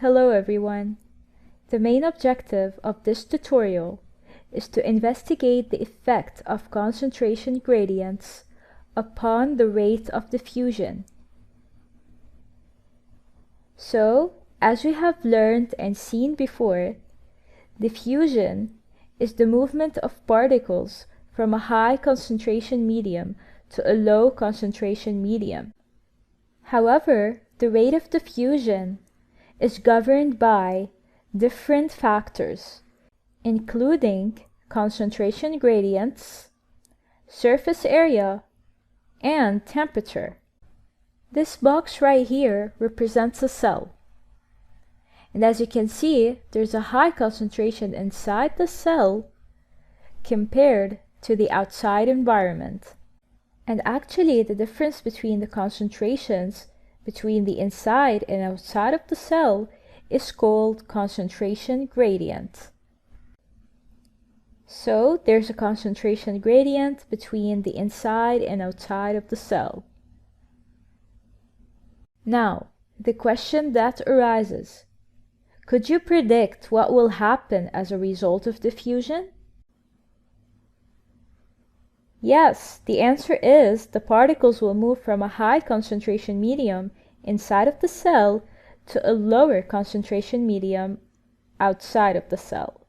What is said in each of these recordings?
Hello everyone. The main objective of this tutorial is to investigate the effect of concentration gradients upon the rate of diffusion. So, as we have learned and seen before, diffusion is the movement of particles from a high concentration medium to a low concentration medium. However, the rate of diffusion is governed by different factors, including concentration gradients, surface area, and temperature. This box right here represents a cell. And as you can see, there's a high concentration inside the cell compared to the outside environment. And actually, the difference between the concentrations between the inside and outside of the cell is called concentration gradient. So there's a concentration gradient between the inside and outside of the cell. Now, the question that arises: could you predict what will happen as a result of diffusion? Yes, the answer is the particles will move from a high concentration medium inside of the cell to a lower concentration medium outside of the cell,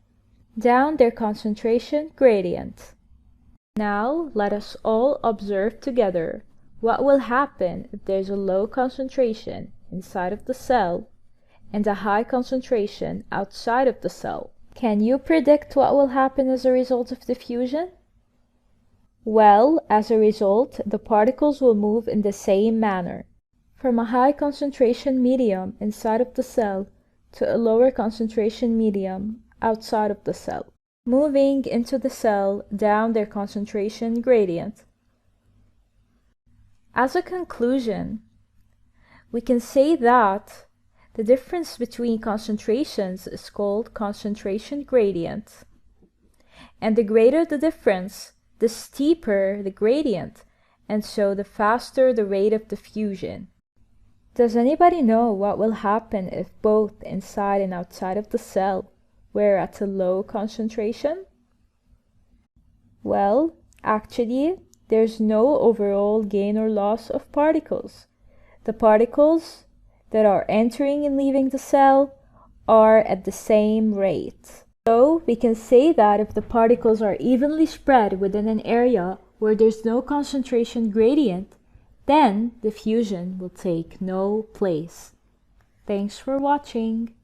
down their concentration gradient. Now let us all observe together what will happen if there's a low concentration inside of the cell and a high concentration outside of the cell. Can you predict what will happen as a result of diffusion? Well, as a result, the particles will move in the same manner, from a high concentration medium inside of the cell to a lower concentration medium outside of the cell, moving into the cell down their concentration gradient. As a conclusion, we can say that the difference between concentrations is called concentration gradient, and the greater the difference, the steeper the gradient, and so the faster the rate of diffusion. Does anybody know what will happen if both inside and outside of the cell were at a low concentration? Well, actually, there's no overall gain or loss of particles. The particles that are entering and leaving the cell are at the same rate. So we can say that if the particles are evenly spread within an area where there's no concentration gradient, then diffusion will take no place. Thanks for watching.